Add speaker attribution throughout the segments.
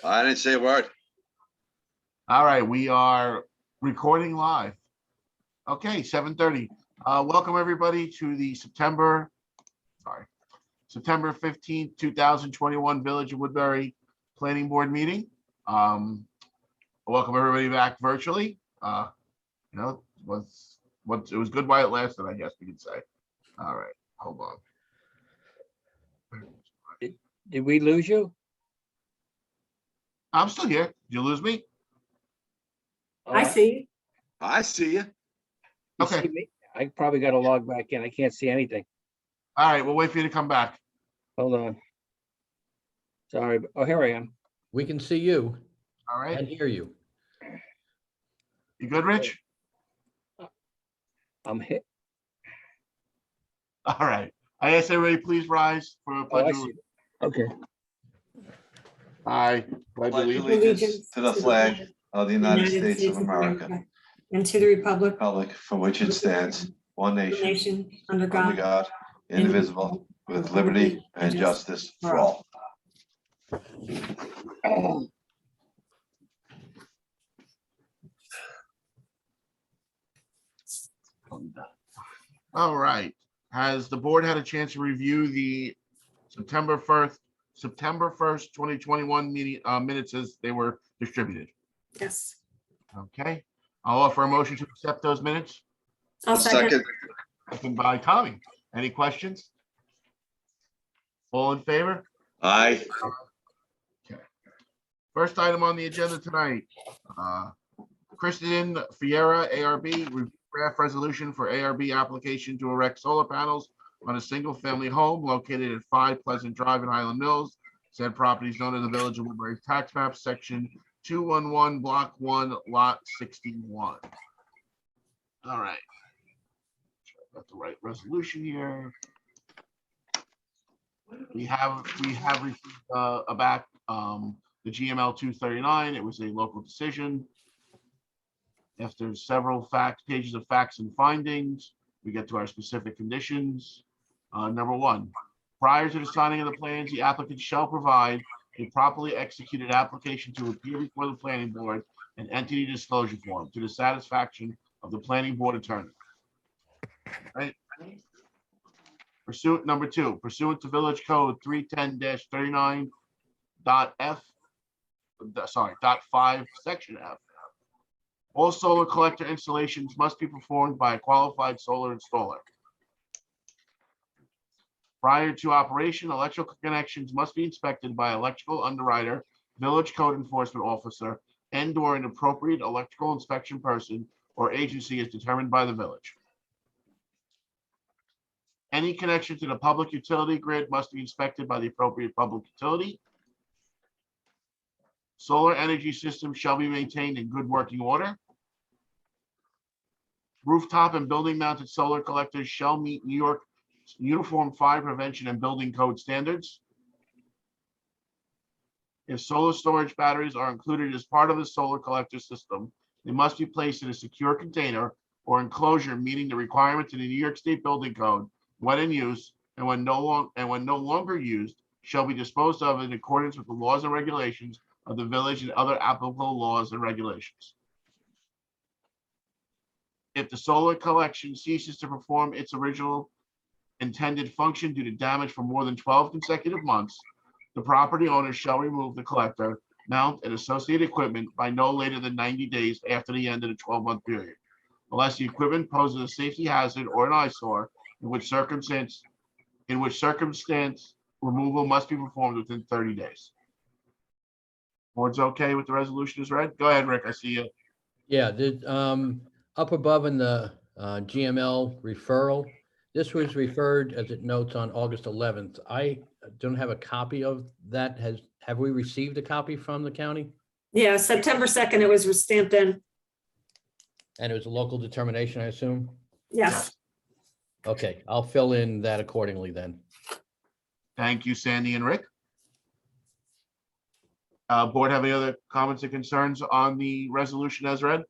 Speaker 1: I didn't say a word.
Speaker 2: All right, we are recording live. Okay, 7:30. Welcome everybody to the September 15th, 2021 Village of Woodbury Planning Board meeting. Welcome everybody back virtually. It was good while it lasted, I guess we could say. All right, hold on.
Speaker 3: Did we lose you?
Speaker 2: I'm still here. Did you lose me?
Speaker 4: I see.
Speaker 1: I see you.
Speaker 3: You
Speaker 2: Okay.
Speaker 3: see me? I probably got to log back in. I can't see anything.
Speaker 2: All right, we'll wait for you to come back.
Speaker 3: Hold on. Sorry. Oh, here I am.
Speaker 5: We can see you
Speaker 2: All right,
Speaker 5: and hear you.
Speaker 2: you good, Rich?
Speaker 3: I'm hit.
Speaker 2: All right. I ask everybody, please rise for a
Speaker 3: Oh,
Speaker 2: pledge
Speaker 3: I
Speaker 2: of
Speaker 3: see. Okay.
Speaker 2: I pledge
Speaker 1: Pledge
Speaker 2: allegiance
Speaker 1: allegiance to the flag of the United States of America,
Speaker 4: and to the republic,
Speaker 1: republic for which it stands, one nation,
Speaker 4: nation, under
Speaker 1: under
Speaker 4: God,
Speaker 1: God, indivisible, with liberty and justice for all.
Speaker 2: All right. Has the board had a chance to review the September 1st, 2021 meeting minutes as they were distributed?
Speaker 4: yes.
Speaker 2: Okay. I'll offer a motion to accept those minutes.
Speaker 4: I'll second.
Speaker 2: Second by Tommy. Any questions? All in favor?
Speaker 1: Aye.
Speaker 2: First item on the agenda tonight. Kristen Fiera, ARB, review draft resolution for ARB application to erect solar panels on a single-family home located at 5 Pleasant Drive in Highland Mills. Said property is known as the Village of Woodbury Tax Map, Section 211, Block 1, Lot 61. All right. Got the right resolution here. We have received back the GML 239. It was a local decision. After several pages of facts and findings, we get to our specific conditions. Number one, prior to the signing of the plans, the applicant shall provide a properly executed application to appear before the planning board and entity disclosure form to the satisfaction of the planning board attorney. Right? Number two, pursuant to Village Code 310-39.5, Section F. All solar collector installations must be performed by a qualified solar installer. Prior to operation, electrical connections must be inspected by electrical underwriter, village code enforcement officer, and/or an appropriate electrical inspection person or agency as determined by the village. Any connection to the public utility grid must be inspected by the appropriate public utility. Solar energy systems shall be maintained in good working order. Rooftop and building mounted solar collectors shall meet New York Uniform Fire Prevention and Building Code standards. If solar storage batteries are included as part of the solar collector system, they must be placed in a secure container or enclosure meeting the requirements of the New York State Building Code when in use and when no longer used shall be disposed of in accordance with the laws and regulations of the village and other applicable laws and regulations. If the solar collection ceases to perform its original intended function due to damage for more than 12 consecutive months, the property owner shall remove the collector, mount, and associated equipment by no later than 90 days after the end of the 12-month period, unless the equipment poses a safety hazard or an eyesore, in which circumstance removal must be performed within 30 days. Board's okay with the resolution as read? Go ahead, Rick, I see you.
Speaker 5: Yeah, up above in the GML referral, this was referred, as it notes, on August 11th. I don't have a copy of that. Have we received a copy from the county?
Speaker 4: Yeah, September 2nd, it was stamped in.
Speaker 5: And it was a local determination, I assume?
Speaker 4: Yes.
Speaker 5: Okay, I'll fill in that accordingly then.
Speaker 2: Thank you, Sandy and Rick. Board have any other comments or concerns on the resolution as read?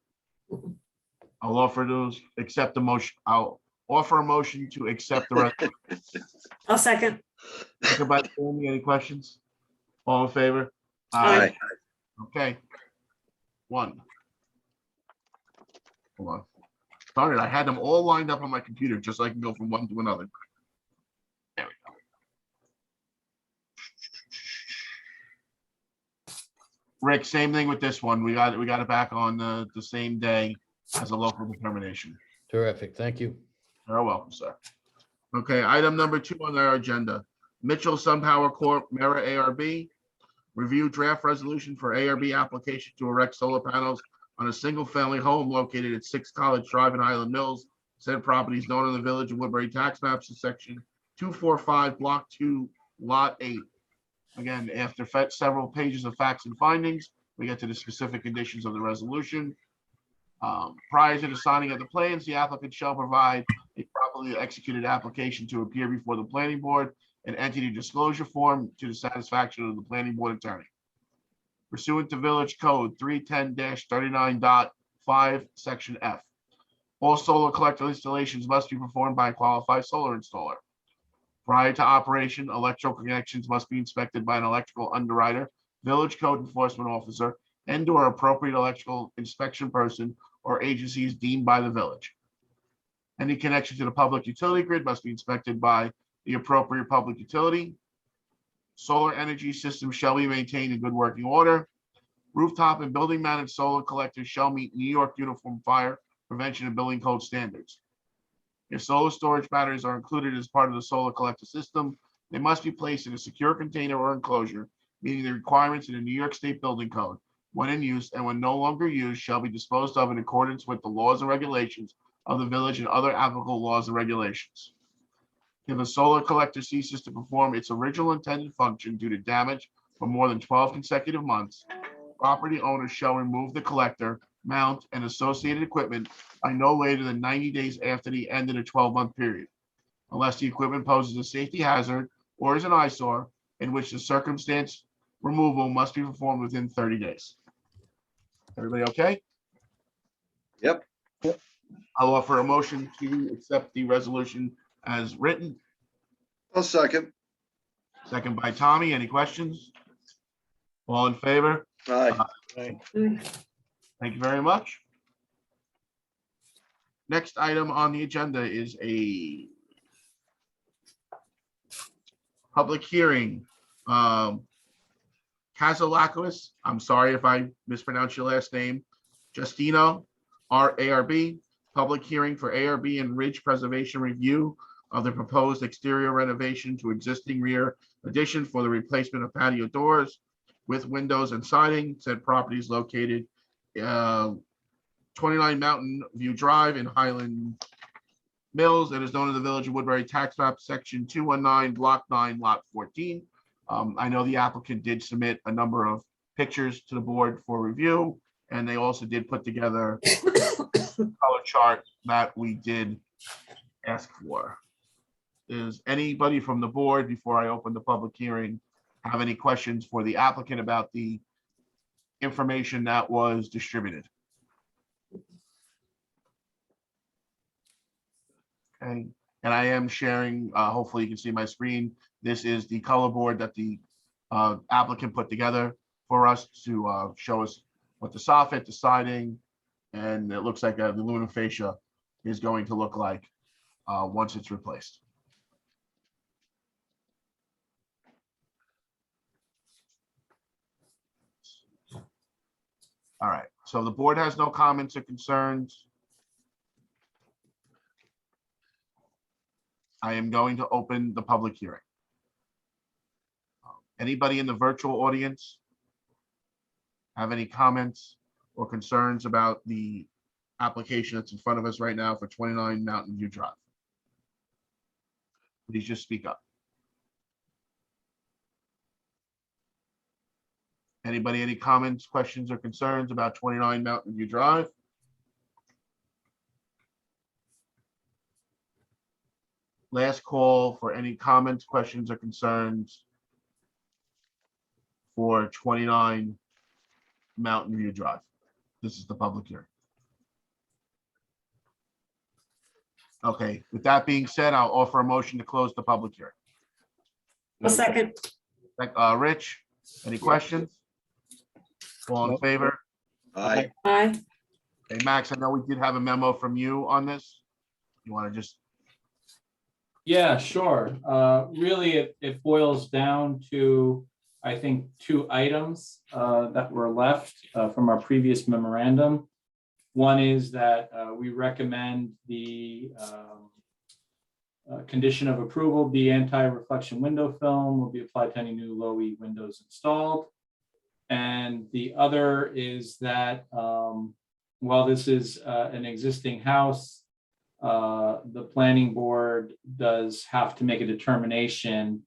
Speaker 2: I'll offer to accept the motion. I'll offer a motion to accept the resolution.
Speaker 4: I'll second.
Speaker 2: Second by Sandy. Any questions? All in favor?
Speaker 4: Aye.
Speaker 2: Okay. One. Hold on. Darn it, I had them all lined up on my computer just so I can go from one to another. There we go. Rick, same thing with this one. We got it back on the same day as a local determination.
Speaker 5: Terrific. Thank you.
Speaker 2: You're welcome, sir. Okay, item number 2 on our agenda. Mitchell SunPower Corp. Mera ARB. Review draft resolution for ARB application to erect solar panels on a single-family home located at 6 College Drive in Highland Mills. Said property is known in the Village of Woodbury tax maps in section 245, block 2, lot 8. Again, after several pages of facts and findings, we get to the specific conditions of the resolution. Prior to the signing of the plans, the applicant shall provide a properly executed application to appear before the planning board and entity disclosure form to the satisfaction of the planning board attorney. Pursuant to Village Code 310-39.5, Section F. All solar collector installations must be performed by a qualified solar installer. Prior to operation, electrical connections must be inspected by an electrical underwriter, village code enforcement officer, and/or appropriate electrical inspection person or agencies deemed by the village. Any connection to the public utility grid must be inspected by the appropriate public utility. Solar energy systems shall be maintained in good working order. Rooftop and building mounted solar collectors shall meet New York Uniform Fire Prevention and Building Code standards. If solar storage batteries are included as part of the solar collector system, they must be placed in a secure container or enclosure, meeting the requirements in the New York State Building Code. When in use and when no longer used, shall be disposed of in accordance with the laws and regulations of the village and other applicable laws and regulations. If a solar collector ceases to perform its original intended function due to damage for more than 12 consecutive months, property owners shall remove the collector, mount, and associated equipment by no later than 90 days after the end of the 12-month period, unless the equipment poses a safety hazard or is an eyesore, in which the circumstance removal must be performed within 30 days. Everybody okay?
Speaker 1: Yep.
Speaker 2: I'll offer a motion to accept the resolution as written.
Speaker 1: I'll second.
Speaker 2: Second by Tommy. Any questions? All in favor?
Speaker 1: Aye.
Speaker 2: Thank you very much. Next item on the agenda is a public hearing. Kazalakis, I'm sorry if I mispronounced your last name, Justino, ARB, public hearing for ARB and Ridge Preservation Review of the proposed exterior renovation to existing rear addition for the replacement of patio doors with windows and siding. Said property is located 29 Mountain View Drive in Highland Mills and is known as the Village of Woodbury tax map, section 219, block 9, lot 14. I know the applicant did submit a number of pictures to the board for review, and they also did put together a color chart that we did ask for. Is anybody from the board, before I open the public hearing, have any questions for the applicant about the information that was distributed? Okay, and I am sharing, hopefully you can see my screen. This is the color board that the applicant put together for us to show us what the soffit, the siding, and it looks like the aluminum fascia is going to look like once it's replaced. All right, so the board has no comments or concerns. I am going to open the public hearing. Anybody in the virtual audience have any comments or concerns about the application that's in front of us right now for 29 Mountain View Drive? Please just speak up. Anybody, any comments, questions, or concerns about 29 Mountain View Drive? Last call for any comments, questions, or concerns for 29 Mountain View Drive. This is the public hearing. Okay, with that being said, I'll offer a motion to close the public hearing.
Speaker 4: A second.
Speaker 2: Rich, any questions? All in
Speaker 3: Nope.
Speaker 2: favor?
Speaker 1: Aye.
Speaker 4: Aye.
Speaker 2: Hey, Max, I know we did have a memo from you on this. You want to just,
Speaker 6: Yeah, sure. Really, it boils down to, I think, two items that were left from our previous memorandum. One is that we recommend the condition of approval be anti-reflection window film will be applied to any new low-E windows installed. And the other is that while this is an existing house, the planning board does have to make a determination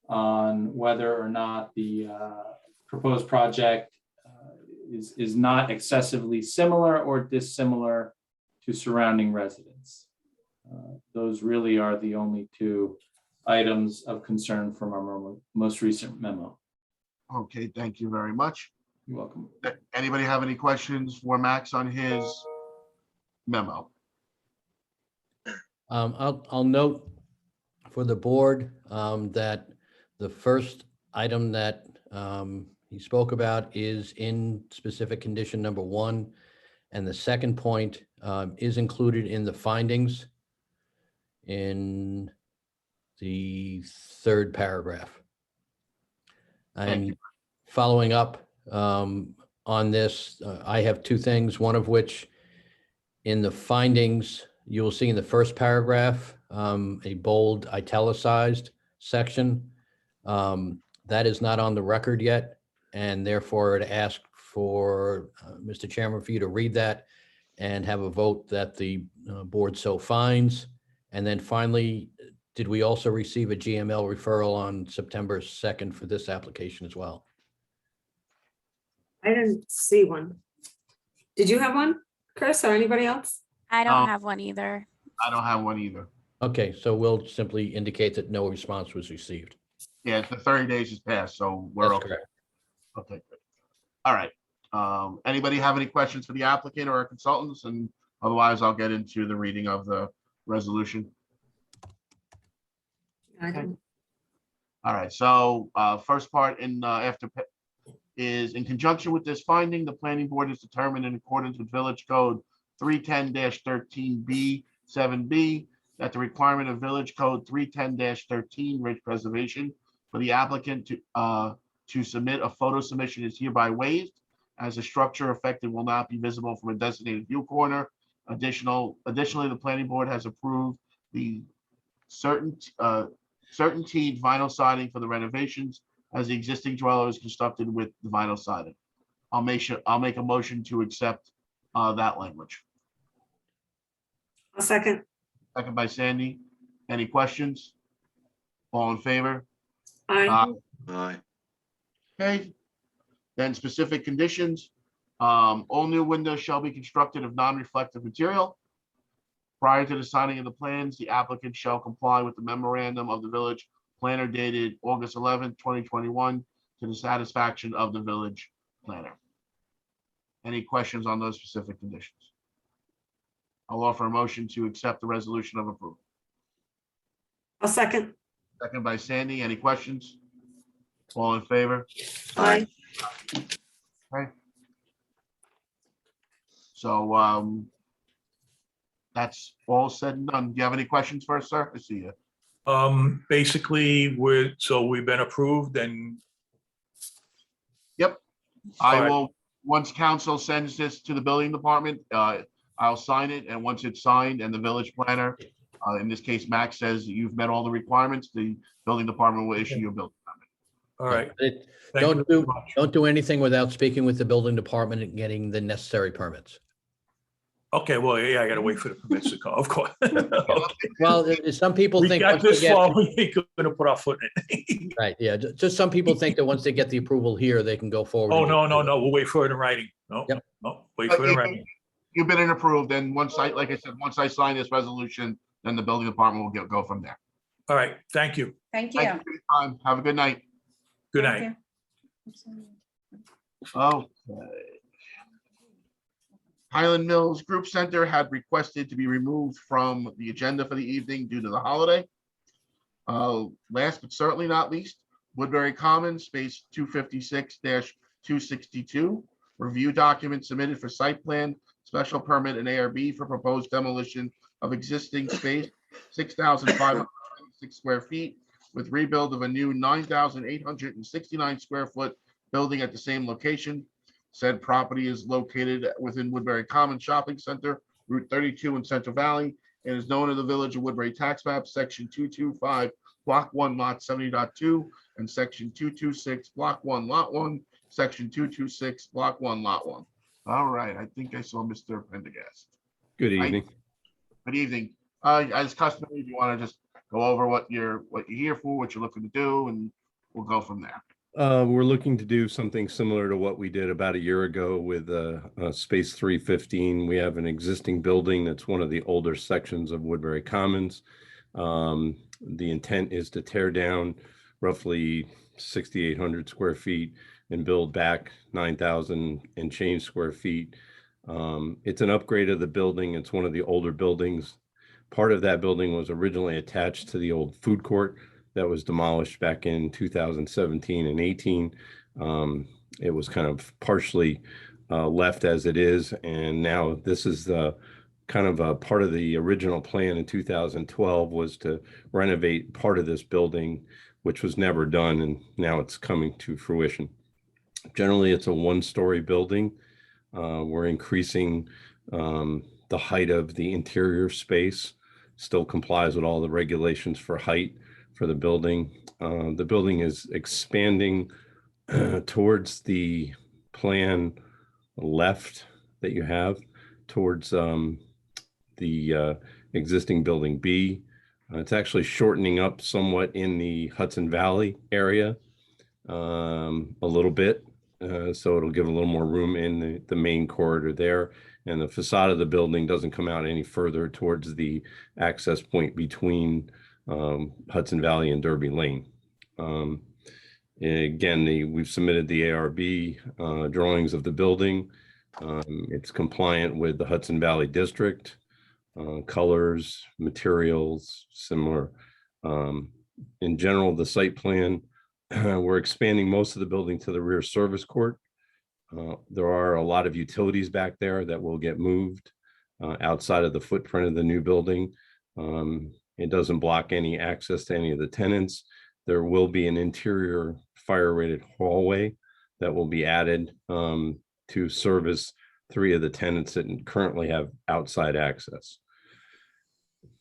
Speaker 6: on whether or not the proposed project is not excessively similar or dissimilar to surrounding residents. Those really are the only two items of concern from our most recent memo.
Speaker 2: okay, thank you very much.
Speaker 6: You're welcome.
Speaker 2: Anybody have any questions for Max on his memo?
Speaker 5: I'll note for the board that the first item that he spoke about is in specific condition number 1. And the second point is included in the findings in the 3rd paragraph.
Speaker 2: Thank you.
Speaker 5: And following up on this, I have 2 things, one of which in the findings, you will see in the 1st paragraph, a bold italicized section. That is not on the record yet, and therefore to ask for, Mr. Chairman, for you to read that and have a vote that the board so finds. And then finally, did we also receive a GML referral on September 2nd for this application as well?
Speaker 4: I didn't see one. Did you have one, Chris, or anybody else?
Speaker 7: I don't have one either.
Speaker 2: I don't have one either.
Speaker 5: Okay, so we'll simply indicate that no response was received.
Speaker 2: Yeah, the 30 days has passed, so we're
Speaker 5: That's
Speaker 2: okay.
Speaker 5: correct.
Speaker 2: Okay, good. All right. Anybody have any questions for the applicant or our consultants? And otherwise, I'll get into the reading of the resolution.
Speaker 4: I don't.
Speaker 2: All right, so first part is in conjunction with this finding, the planning board is determined in accordance with Village Code 310-13B 7B that the requirement of Village Code 310-13 ridge preservation for the applicant to submit a photo submission is hereby waived, as the structure affected will not be visible from a designated view corner. Additionally, the planning board has approved the certainteed vinyl siding for the renovations as the existing dweller is constructed with the vinyl siding. I'll make a motion to accept that language.
Speaker 4: I'll second.
Speaker 2: Second by Sandy. Any questions? All in favor?
Speaker 4: Aye.
Speaker 1: Aye.
Speaker 2: Okay. Then specific conditions. All new windows shall be constructed of non-reflective material. Prior to the signing of the plans, the applicant shall comply with the memorandum of the village planner dated August 11th, 2021 to the satisfaction of the village planner. Any questions on those specific conditions? I'll offer a motion to accept the resolution of approval.
Speaker 4: I'll second.
Speaker 2: Second by Sandy. Any questions? All in favor?
Speaker 4: Aye.
Speaker 2: So that's all said and done. Do you have any questions for us, sir? I see you.
Speaker 8: Basically, we've been approved and.
Speaker 2: Yep.
Speaker 8: All
Speaker 2: I
Speaker 8: right.
Speaker 2: will, once council sends this to the building department, I'll sign it, and once it's signed and the village planner, in this case, Max says you've met all the requirements, the building department will issue you a building permit.
Speaker 8: All right. Thank
Speaker 5: Don't
Speaker 8: you very
Speaker 5: do,
Speaker 8: much.
Speaker 5: don't do anything without speaking with the building department and getting the necessary permits.
Speaker 8: Okay, well, yeah, I gotta wait for the permits to come, of course.
Speaker 5: Well, some people
Speaker 8: We
Speaker 5: think.
Speaker 8: got
Speaker 5: once they
Speaker 8: this
Speaker 5: get-
Speaker 8: far, we ain't gonna put our foot in it.
Speaker 5: Right, yeah, just some people think that once they get the approval here, they can go forward.
Speaker 8: Oh,
Speaker 5: and
Speaker 8: no,
Speaker 5: get-
Speaker 8: no, no, we'll wait for it in writing. No,
Speaker 5: Yep.
Speaker 8: no, wait for it in writing.
Speaker 2: You've been approved, and once like I said, once I sign this resolution, then the building department will go from there.
Speaker 8: All right, thank you.
Speaker 9: Thank you.
Speaker 2: Thank you for your time. Have a good night.
Speaker 8: Good
Speaker 9: Thank
Speaker 8: night.
Speaker 9: you.
Speaker 2: Okay. Highland Mills Group Center had requested to be removed from the agenda for the evening due to the holiday. Last but certainly not least, Woodbury Commons, space 256-262, review documents submitted for site plan, special permit, and ARB for proposed demolition of existing space, 6,526 square feet, with rebuild of a new 9,869 square foot building at the same location. Said property is located within Woodbury Common Shopping Center, Route 32 in Central Valley, and is known as the Village of Woodbury Tax Map, Section 225, Block 1, Lot 70.2, and Section 226, Block 1, Lot 1, Section 226, Block 1, Lot 1. All right, I think I saw Mr. Pendergast.
Speaker 9: Good
Speaker 2: Hi.
Speaker 9: evening.
Speaker 2: Good evening. As customary, if you want to just go over what you're here for, what you're looking to do, and we'll go from there.
Speaker 9: We're looking to do something similar to what we did about a year ago with Space 315. We have an existing building that's one of the older sections of Woodbury Commons. The intent is to tear down roughly 6,800 square feet and build back 9,000 and change square feet. It's an upgrade of the building. It's one of the older buildings. Part of that building was originally attached to the old food court that was demolished back in 2017 and 18. It was kind of partially left as it is. And now this is the kind of a part of the original plan in 2012 was to renovate part of this building, which was never done. And now it's coming to fruition. Generally, it's a one-story building. We're increasing the height of the interior space, still complies with all the regulations for height for the building. The building is expanding towards the plan left that you have towards the existing building B. It's actually shortening up somewhat in the Hudson Valley area a little bit. So it'll give a little more room in the main corridor there. And the facade of the building doesn't come out any further towards the access point between Hudson Valley and Derby Lane. Again, we've submitted the ARB drawings of the building. It's compliant with the Hudson Valley District, colors, materials, similar. In general, the site plan, we're expanding most of the building to the rear service court. There are a lot of utilities back there that will get moved outside of the footprint of the new building. It doesn't block any access to any of the tenants. There will be an interior fire-rated hallway that will be added to service 3 of the tenants that currently have outside access.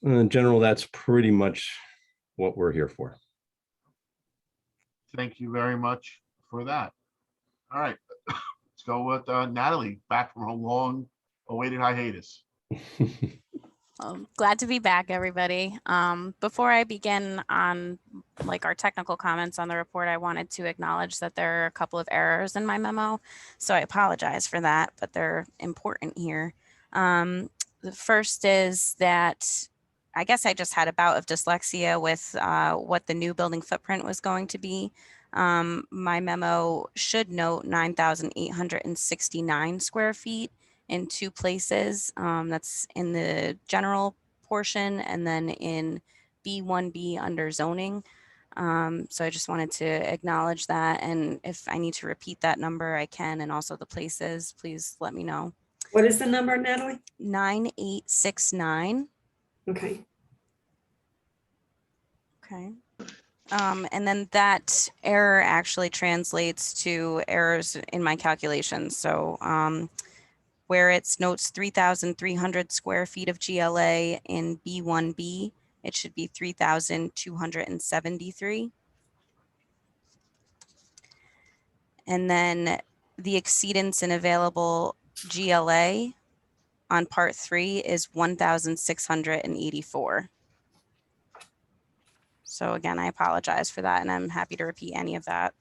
Speaker 9: In general, that's pretty much what we're here for.
Speaker 2: Thank you very much for that. All right, let's go with Natalie, back from her long awaited hiatus.
Speaker 7: Glad to be back, everybody. Before I begin on our technical comments on the report, I wanted to acknowledge that there are a couple of errors in my memo. So I apologize for that, but they're important here. The first is that I guess I just had a bout of dyslexia with what the new building footprint was going to be. My memo should note 9,869 square feet in 2 places. That's in the general portion and then in B1B under zoning. So I just wanted to acknowledge that. And if I need to repeat that number, I can, and also the places, please let me know.
Speaker 4: What is the number, Natalie?
Speaker 7: 9869.
Speaker 4: Okay.
Speaker 7: Okay. And then that error actually translates to errors in my calculations. So where it's notes 3,300 square feet of GLA in B1B, it should be 3,273. And then the exceedance in available GLA on part 3 is 1,684. So again, I apologize for that, and I'm happy to repeat any of that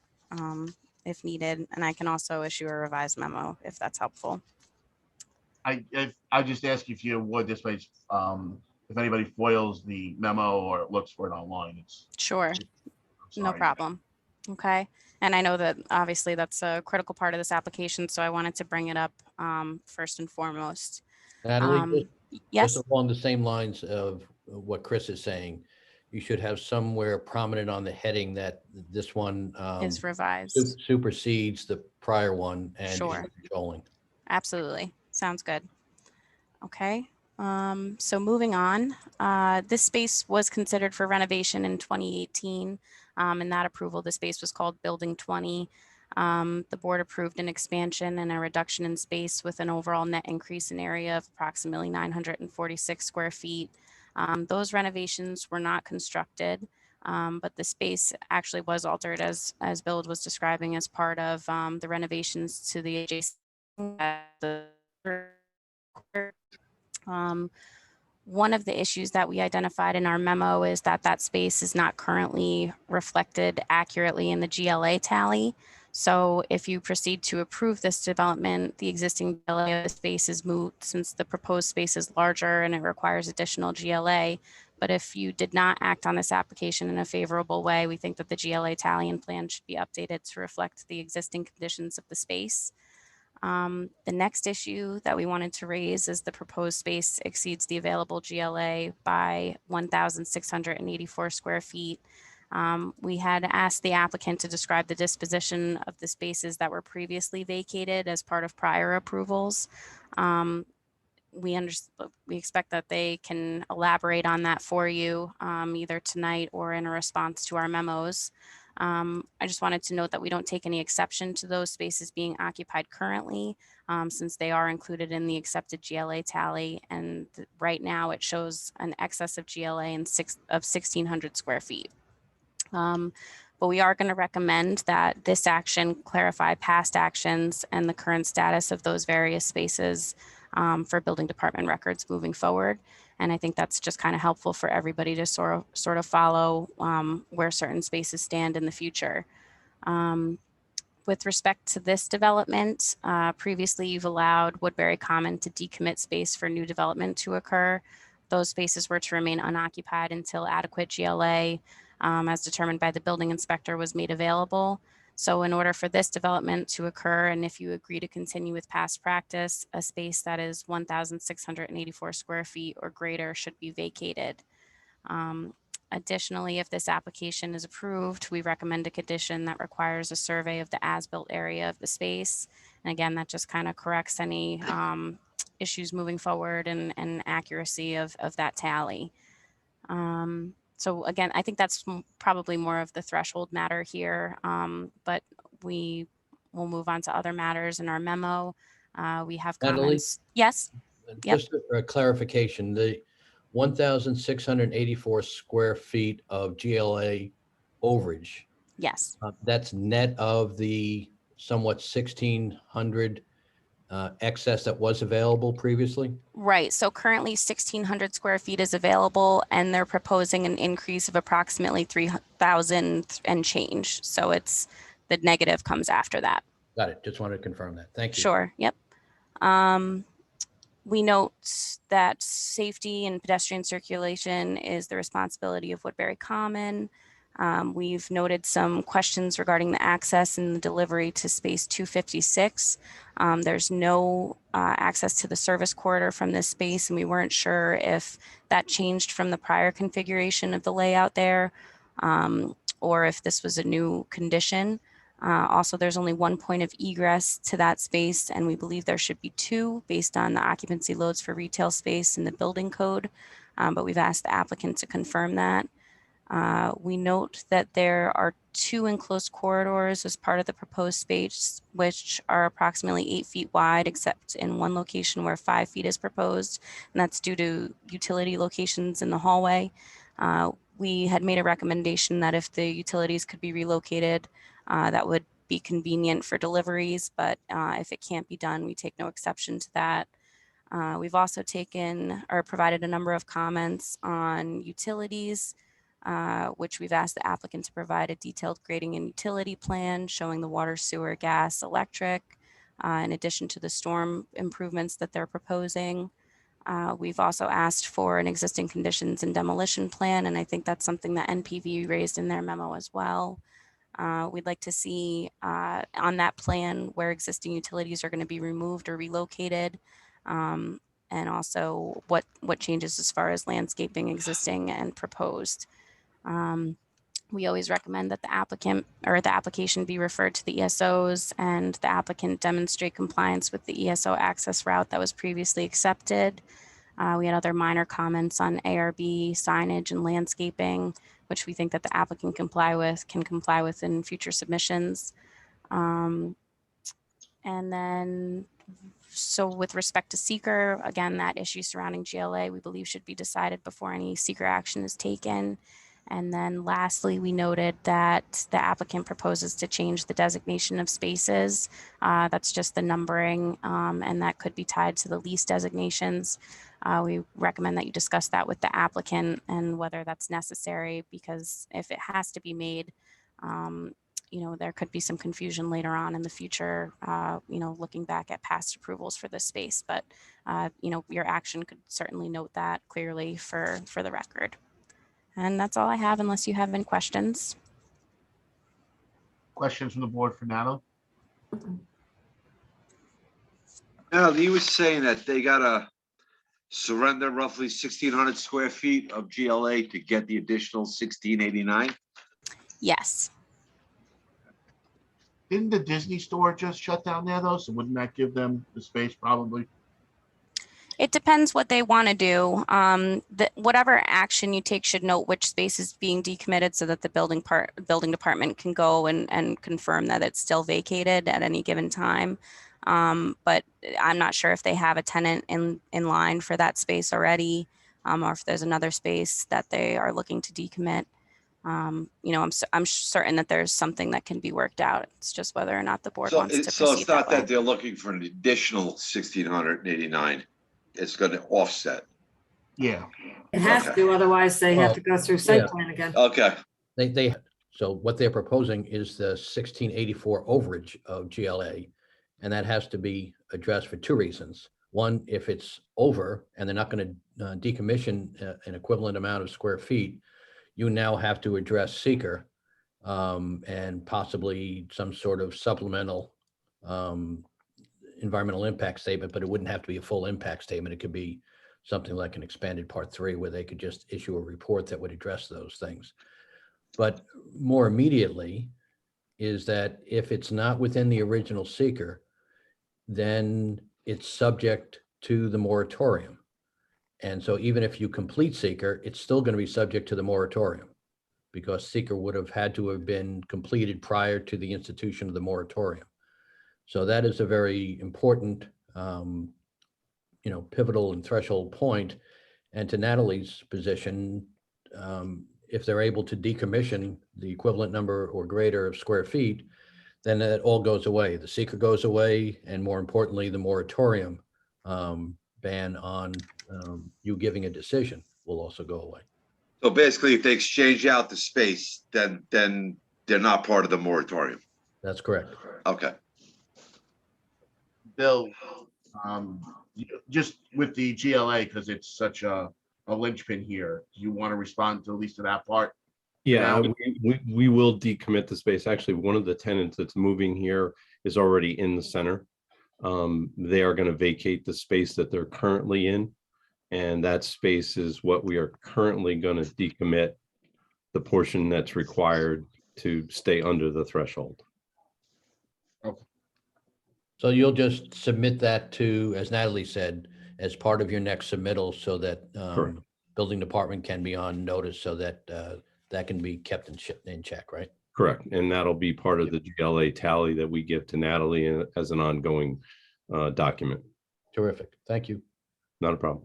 Speaker 7: if needed. And I can also issue a revised memo if that's helpful.
Speaker 2: I just ask if you would, this way, if anybody foils the memo or looks for it online, it's
Speaker 7: Sure, no
Speaker 2: sorry.
Speaker 7: problem. Okay. And I know that obviously that's a critical part of this application, so I wanted to bring it up first and foremost.
Speaker 5: Natalie,
Speaker 7: Yes,
Speaker 5: just along the same lines of what Chris is saying, you should have somewhere prominent on the heading that this one
Speaker 7: Is revised.
Speaker 5: supersedes the prior one and is
Speaker 7: Sure.
Speaker 5: controlling.
Speaker 7: Absolutely. Sounds good. Okay. So moving on, this space was considered for renovation in 2018. In that approval, the space was called Building 20. The board approved an expansion and a reduction in space with an overall net increase in area of approximately 946 square feet. Those renovations were not constructed, but the space actually was altered as Bill was describing as part of the renovations to the adjacent. One of the issues that we identified in our memo is that that space is not currently reflected accurately in the GLA tally. So if you proceed to approve this development, the existing GLA of the space is moot since the proposed space is larger and it requires additional GLA. But if you did not act on this application in a favorable way, we think that the GLA tally and plan should be updated to reflect the existing conditions of the space. The next issue that we wanted to raise is the proposed space exceeds the available GLA by 1,684 square feet. We had asked the applicant to describe the disposition of the spaces that were previously vacated as part of prior approvals. We expect that they can elaborate on that for you either tonight or in a response to our memos. I just wanted to note that we don't take any exception to those spaces being occupied currently, since they are included in the accepted GLA tally. And right now it shows an excess of GLA of 1,600 square feet. But we are going to recommend that this action clarify past actions and the current status of those various spaces for building department records moving forward. And I think that's just kind of helpful for everybody to sort of follow where certain spaces stand in the future. With respect to this development, previously you've allowed Woodbury Common to decommit space for new development to occur. Those spaces were to remain unoccupied until adequate GLA, as determined by the building inspector, was made available. So in order for this development to occur, and if you agree to continue with past practice, a space that is 1,684 square feet or greater should be vacated. Additionally, if this application is approved, we recommend a condition that requires a survey of the as-built area of the space. And again, that just kind of corrects any issues moving forward and accuracy of that tally. So again, I think that's probably more of the threshold matter here, but we will move on to other matters in our memo. We have
Speaker 5: Natalie?
Speaker 7: comments. Yes. Yep.
Speaker 5: Just for a clarification, the 1,684 square feet of GLA overage,
Speaker 7: Yes.
Speaker 5: that's net of the somewhat 1,600 excess that was available previously?
Speaker 7: Right. So currently 1,600 square feet is available and they're proposing an increase of approximately 3,000 and change. So it's the negative comes after that.
Speaker 5: Got it. Just wanted to confirm that. Thank you.
Speaker 7: Sure. Yep. We note that safety and pedestrian circulation is the responsibility of Woodbury Common. We've noted some questions regarding the access and the delivery to space 256. There's no access to the service corridor from this space, and we weren't sure if that changed from the prior configuration of the layout there, or if this was a new condition. Also, there's only one point of egress to that space, and we believe there should be two based on the occupancy loads for retail space in the building code, but we've asked the applicant to confirm that. We note that there are two enclosed corridors as part of the proposed space, which are approximately 8 feet wide, except in one location where 5 feet is proposed, and that's due to utility locations in the hallway. We had made a recommendation that if the utilities could be relocated, that would be convenient for deliveries, but if it can't be done, we take no exception to that. We've also taken or provided a number of comments on utilities, which we've asked the applicant to provide a detailed grading and utility plan showing the water, sewer, gas, electric, in addition to the storm improvements that they're proposing. We've also asked for an existing conditions and demolition plan, and I think that's something that NPV raised in their memo as well. We'd like to see on that plan where existing utilities are going to be removed or relocated, and also what changes as far as landscaping existing and proposed. We always recommend that the applicant or the application be referred to the ESOs and the applicant demonstrate compliance with the ESO access route that was previously accepted. We had other minor comments on ARB signage and landscaping, which we think that the applicant can comply with in future submissions. And then, so with respect to seeker, again, that issue surrounding GLA, we believe should be decided before any seeker action is taken. And then lastly, we noted that the applicant proposes to change the designation of spaces. That's just the numbering, and that could be tied to the lease designations. We recommend that you discuss that with the applicant and whether that's necessary, because if it has to be made, there could be some confusion later on in the future, looking back at past approvals for this space. But, your action could certainly note that clearly for the record. And that's all I have, unless you have any questions.
Speaker 2: Questions from the board for Natalie?
Speaker 1: Now, he was saying that they gotta surrender roughly 1,600 square feet of GLA to get the additional 1,689.
Speaker 7: Yes.
Speaker 2: Didn't the Disney store just shut down there though? So wouldn't that give them the space probably?
Speaker 7: It depends what they want to do. Whatever action you take should note which space is being decommitted so that the building department can go and confirm that it's still vacated at any given time. But I'm not sure if they have a tenant in line for that space already, or if there's another space that they are looking to decommit. I'm certain that there's something that can be worked out. It's just whether or not the board wants to
Speaker 1: So
Speaker 7: proceed
Speaker 1: it's not
Speaker 7: that way.
Speaker 1: that they're looking for an additional 1,689. It's gonna offset.
Speaker 2: Yeah.
Speaker 4: It has
Speaker 1: Okay.
Speaker 4: to, otherwise they have
Speaker 5: Well,
Speaker 4: to go through site
Speaker 5: yeah.
Speaker 4: plan again.
Speaker 1: Okay,
Speaker 5: So what they're proposing is the 1684 overage of GLA, and that has to be addressed for two reasons. One, if it's over and they're not going to decommission an equivalent amount of square feet, you now have to address seeker and possibly some sort of supplemental environmental impact statement, but it wouldn't have to be a full impact statement. It could be something like an expanded part 3 where they could just issue a report that would address those things. But more immediately is that if it's not within the original seeker, then it's subject to the moratorium. And so even if you complete seeker, it's still going to be subject to the moratorium because seeker would have had to have been completed prior to the institution of the moratorium. So that is a very important, pivotal and threshold point. And to Natalie's position, if they're able to decommission the equivalent number or greater of square feet, then it all goes away. The seeker goes away, and more importantly, the moratorium ban on you giving a decision will also go away.
Speaker 1: so basically if they exchange out the space, then they're not part of the moratorium.
Speaker 5: That's correct.
Speaker 1: Okay.
Speaker 2: Bill, just with the GLA, because it's such a linchpin here, do you want to respond to at least to that part?
Speaker 9: Yeah, we will decommit the space. Actually, one of the tenants that's moving here is already in the center. They are going to vacate the space that they're currently in. And that space is what we are currently going to decommit, the portion that's required to stay under the threshold.
Speaker 5: So you'll just submit that to, as Natalie said, as part of your next submittal so that
Speaker 9: Correct.
Speaker 5: building department can be on notice so that that can be kept in check, right?
Speaker 9: Correct. And that'll be part of the GLA tally that we give to Natalie as an ongoing document.
Speaker 5: Terrific. Thank you.
Speaker 9: Not a problem.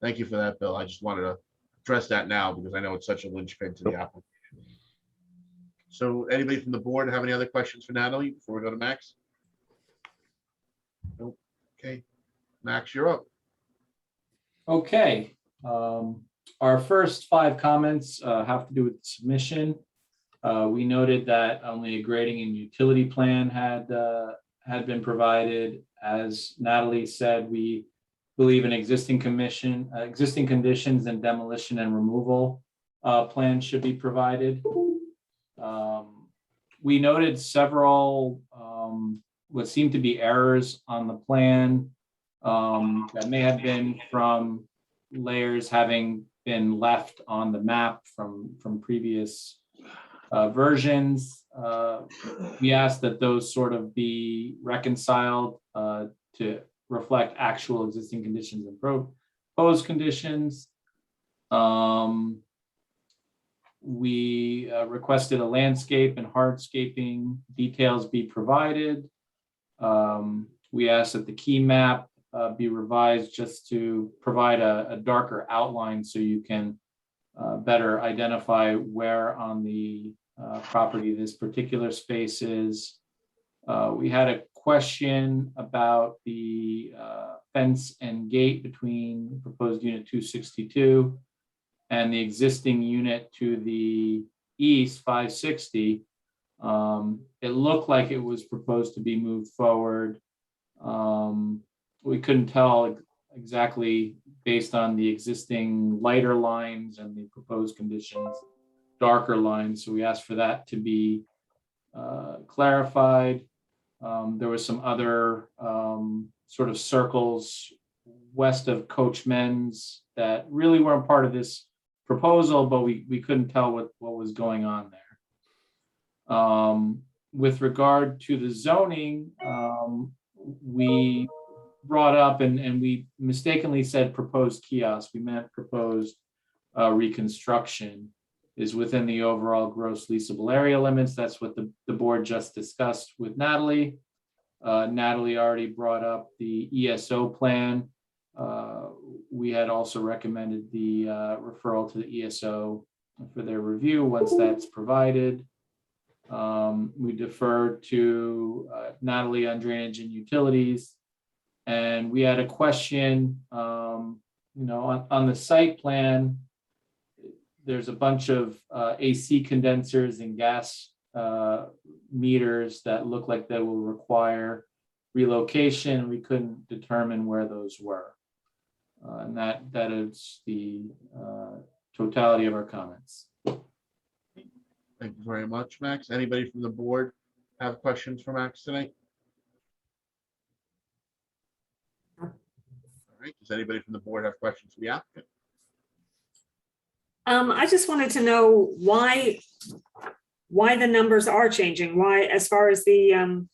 Speaker 2: Thank you for that, Bill. I just wanted to address that now because I know it's such a linchpin to the application. So anybody from the board have any other questions for Natalie before we go to Max? Nope. Okay, Max, you're up.
Speaker 6: Okay. Our first 5 comments have to do with submission. We noted that only a grading and utility plan had been provided. As Natalie said, we believe an existing conditions and demolition and removal plans should be provided. We noted several what seemed to be errors on the plan that may have been from layers having been left on the map from previous versions. We ask that those sort of be reconciled to reflect actual existing conditions and proposed conditions. We requested a landscape and hardscaping details be provided. We asked that the key map be revised just to provide a darker outline so you can better identify where on the property this particular space is. We had a question about the fence and gate between proposed unit 262 and the existing unit to the east, 560. It looked like it was proposed to be moved forward. We couldn't tell exactly based on the existing lighter lines and the proposed conditions, darker lines. So we asked for that to be clarified. There was some other sort of circles west of Coach Men's that really weren't part of this proposal, but we couldn't tell what was going on there. With regard to the zoning, we brought up and we mistakenly said proposed kiosk. We meant proposed reconstruction is within the overall gross leasable area limits. That's what the board just discussed with Natalie. Natalie already brought up the ESO plan. We had also recommended the referral to the ESO for their review once that's provided. We deferred to Natalie on drainage and utilities. And we had a question, on the site plan, there's a bunch of AC condensers and gas meters that look like they will require relocation. We couldn't determine where those were. And that is the totality of our comments.
Speaker 2: Thank you very much, Max. Anybody from the board have questions for Max tonight? All right, does anybody from the board have questions for the applicant?
Speaker 4: I just wanted to know why the numbers are changing. Why, as far as the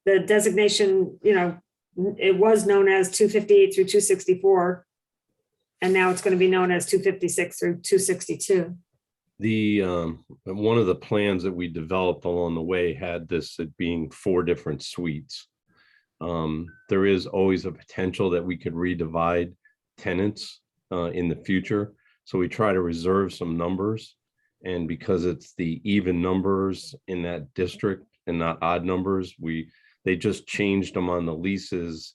Speaker 4: designation, it was known as 258 through 264, and now it's going to be known as 256 through 262.
Speaker 9: The one of the plans that we developed along the way had this at being 4 different suites. There is always a potential that we could redivide tenants in the future. So we try to reserve some numbers, and because it's the even numbers in that district and not odd numbers, they just changed them on the leases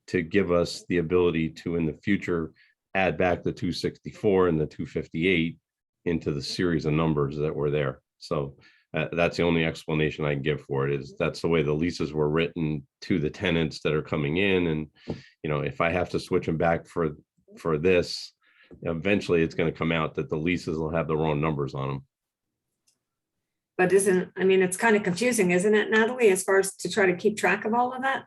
Speaker 9: to give us the ability to, in the future, add back the 264 and the 258 into the series of numbers that were there. So that's the only explanation I can give for it, is that's the way the leases were written to the tenants that are coming in. And, if I have to switch them back for this, eventually it's going to come out that the leases will have the wrong numbers on them.
Speaker 4: But it's kind of confusing, isn't it, Natalie, as far as to try to keep track of all of that?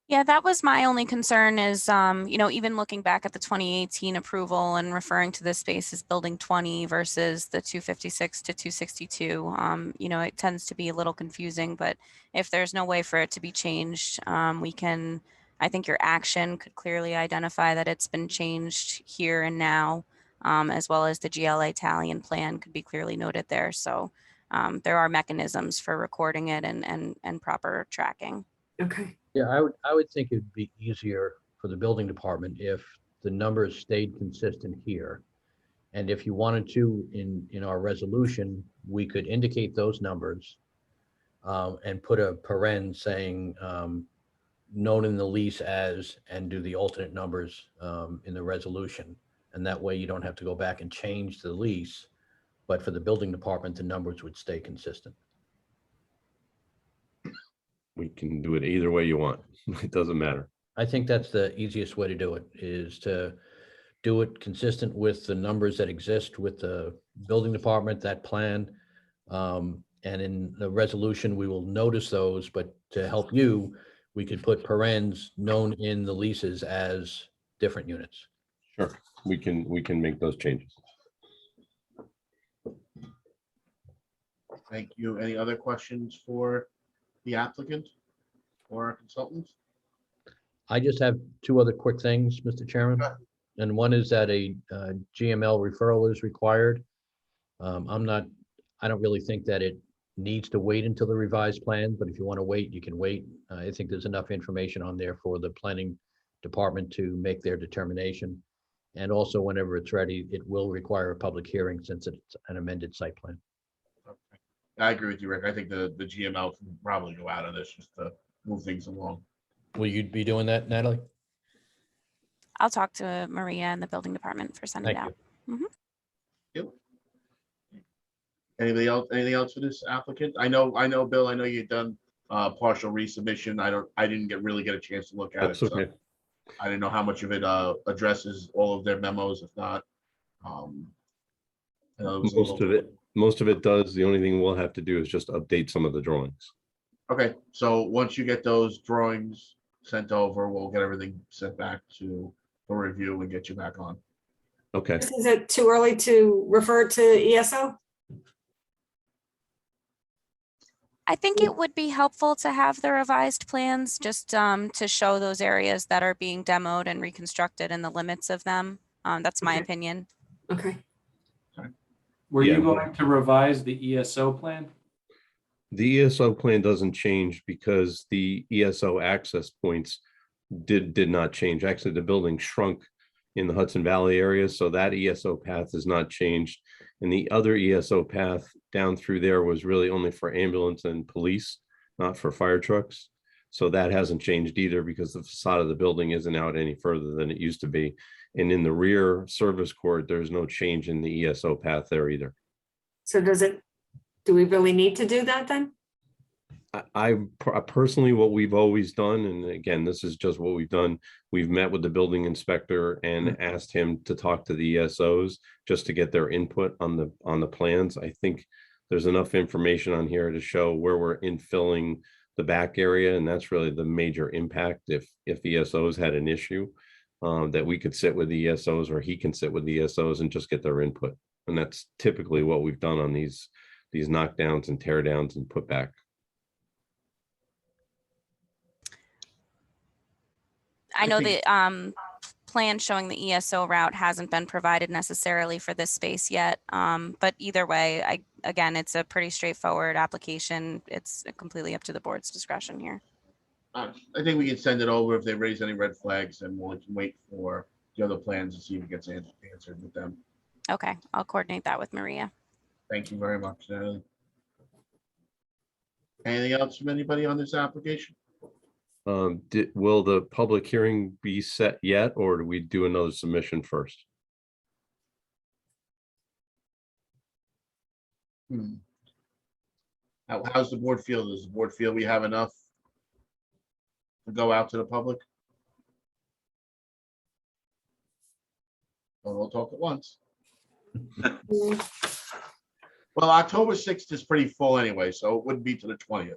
Speaker 7: Yeah, that was my only concern is, even looking back at the 2018 approval and referring to this space as building 20 versus the 256 to 262, it tends to be a little confusing, but if there's no way for it to be changed, I think your action could clearly identify that it's been changed here and now, as well as the GLA tally and plan could be clearly noted there. So there are mechanisms for recording it and proper tracking.
Speaker 4: Okay.
Speaker 5: Yeah, I would think it'd be easier for the building department if the numbers stayed consistent here. And if you wanted to, in our resolution, we could indicate those numbers and put a paren saying known in the lease as, and do the alternate numbers in the resolution. And that way you don't have to go back and change the lease, but for the building department, the numbers would stay consistent.
Speaker 9: We can do it either way you want. It doesn't matter.
Speaker 5: I think that's the easiest way to do it, is to do it consistent with the numbers that exist with the building department, that plan. And in the resolution, we will notice those, but to help you, we could put parens known in the leases as different units.
Speaker 9: Sure, we can make those changes.
Speaker 2: Thank you. Any other questions for the applicant or our consultant?
Speaker 5: I just have two other quick things, Mr. Chairman.
Speaker 2: Sure.
Speaker 5: And one is that a GML referral is required. I don't really think that it needs to wait until the revised plan, but if you want to wait, you can wait. I think there's enough information on there for the planning department to make their determination. And also, whenever it's ready, it will require a public hearing since it's an amended site plan.
Speaker 2: Okay. I agree with you, Rick. I think the GML can probably go out of this just to move things along.
Speaker 5: Will you be doing that, Natalie?
Speaker 7: I'll talk to Maria in the building department for sending it
Speaker 5: Thank
Speaker 7: out.
Speaker 2: Yep. Anything else for this applicant? I know, Bill, I know you've done partial resubmission. I didn't really get a chance to look at
Speaker 9: That's
Speaker 2: it. So
Speaker 9: okay.
Speaker 2: I didn't know how much of it addresses all of their memos, if not. I know it was a little-
Speaker 9: Most of it does. The only thing we'll have to do is just update some of the drawings.
Speaker 2: Okay, so once you get those drawings sent over, we'll get everything sent back for review and get you back on.
Speaker 9: Okay.
Speaker 4: Is it too early to refer to ESO?
Speaker 7: I think it would be helpful to have the revised plans just to show those areas that are being demoed and reconstructed and the limits of them. That's my
Speaker 4: Okay.
Speaker 7: opinion.
Speaker 4: Okay.
Speaker 6: Were
Speaker 9: Yeah.
Speaker 6: you going to revise the ESO plan?
Speaker 9: The ESO plan doesn't change because the ESO access points did not change. Actually, the building shrunk in the Hudson Valley area, so that ESO path has not changed. And the other ESO path down through there was really only for ambulance and police, not for fire trucks. So that hasn't changed either because the facade of the building isn't out any further than it used to be. And in the rear service court, there's no change in the ESO path there either.
Speaker 4: So do we really need to do that then?
Speaker 9: I personally, what we've always done, and again, this is just what we've done, we've met with the building inspector and asked him to talk to the ESOs just to get their input on the plans. I think there's enough information on here to show where we're infilling the back area, and that's really the major impact if ESOs had an issue, that we could sit with the ESOs or he can sit with the ESOs and just get their input. And that's typically what we've done on these knockdowns and tear downs and put back.
Speaker 7: I know
Speaker 2: think-
Speaker 7: the plan showing the ESO route hasn't been provided necessarily for this space yet. But either way, again, it's a pretty straightforward application. It's completely up to the board's discretion here.
Speaker 2: I think we can send it over if they raise any red flags, and we'll wait for the other plans to see if it gets answered with them.
Speaker 7: Okay, I'll coordinate that with Maria.
Speaker 2: Thank you very much, Natalie. Anything else from anybody on this application?
Speaker 9: Will the public hearing be set yet, or do we do another submission first?
Speaker 2: How's the board feel? Does the board feel we have enough to go out to the public? Well, we'll talk at once. Well, October 6th is pretty full anyway, so it wouldn't be to the 20th.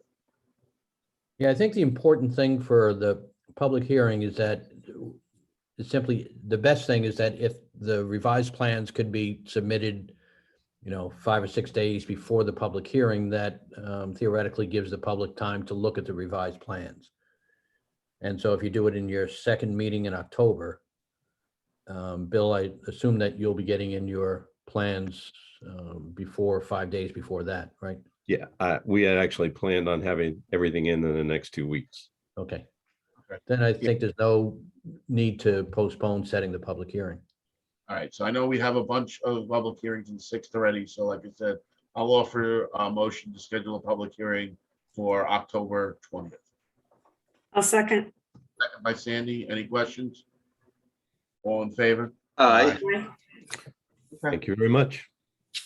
Speaker 5: Yeah, I think the important thing for the public hearing is that the best thing is that if the revised plans could be submitted, 5 or 6 days before the public hearing, that theoretically gives the public time to look at the revised plans. And so if you do it in your second meeting in October, Bill, I assume that you'll be getting in your plans before 5 days before that, right?
Speaker 9: Yeah, we had actually planned on having everything in the next 2 weeks.
Speaker 5: Okay.
Speaker 2: Okay.
Speaker 5: Then I think there's no need to postpone setting the public hearing.
Speaker 2: All right, so I know we have a bunch of public hearings in the 6th already, so like I said, I'll offer a motion to schedule a public hearing for October 20th.
Speaker 4: I'll second.
Speaker 2: Second by Sandy. Any questions? All in favor?
Speaker 1: Aye.
Speaker 2: Okay,
Speaker 9: Thank you very much.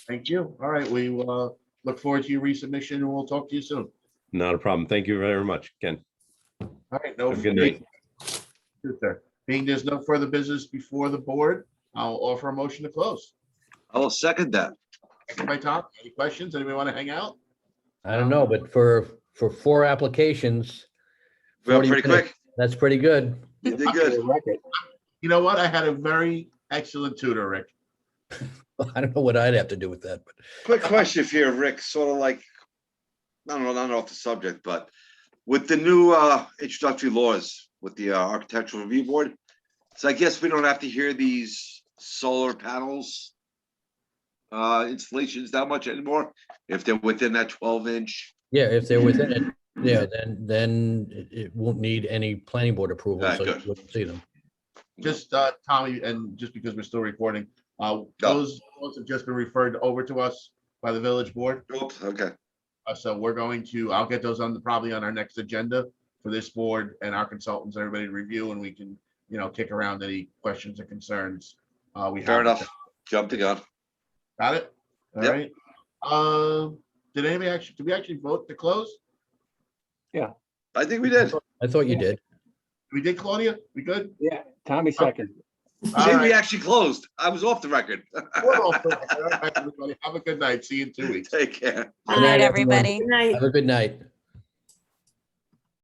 Speaker 2: thank you. All right, we will look forward to your resubmission, and we'll talk to you soon.
Speaker 9: Not a problem. Thank you very much, Ken.
Speaker 2: All right, no.
Speaker 9: Have a good night.
Speaker 2: Good, sir. Being there's no further business before the board, I'll offer a motion to close.
Speaker 1: I will second that.
Speaker 2: Second by Tom. Any questions? Anybody want to hang out?
Speaker 5: I don't know, but for 4 applications,
Speaker 1: Well,
Speaker 5: 40
Speaker 1: pretty
Speaker 5: minutes,
Speaker 1: quick.
Speaker 5: that's pretty good.
Speaker 1: You did good.
Speaker 2: You know what? I had a very Excellent tutor, Rick.
Speaker 5: I don't know what I'd have to do with that, but
Speaker 1: Quick question for you, Rick, sort of like, I don't know, not off the subject, but with the new introductory laws with the Architectural Review Board, so I guess we don't have to hear these solar panels installations that much anymore, if they're within that 12-inch.
Speaker 5: yeah, if they're within it, yeah, then it won't need any planning board approval,
Speaker 1: Alright,
Speaker 5: so you
Speaker 1: good.
Speaker 5: wouldn't see them.
Speaker 2: Just Tommy, and just because we're still recording, those laws have just been referred over to us by the village board.
Speaker 1: Oops, okay.
Speaker 2: So we're going to, I'll get those on probably on our next agenda for this board and our consultants, everybody to review, and we can, kick around any questions or concerns. We have.
Speaker 1: Fair enough. Jump the gun.
Speaker 2: Got it? All
Speaker 1: Yep.
Speaker 2: right. Did we actually vote to close?
Speaker 1: I think we did.
Speaker 5: I thought you did.
Speaker 2: We did, Claudia? We good?
Speaker 3: Yeah, Tommy second.
Speaker 2: All
Speaker 1: See, we
Speaker 2: right.
Speaker 1: actually closed. I was off the record.
Speaker 2: We're all set. All right, everybody. Have a good night. See you in 2 weeks.
Speaker 1: Take care.
Speaker 7: Good night, everybody.
Speaker 4: Good night.
Speaker 5: Have a good night.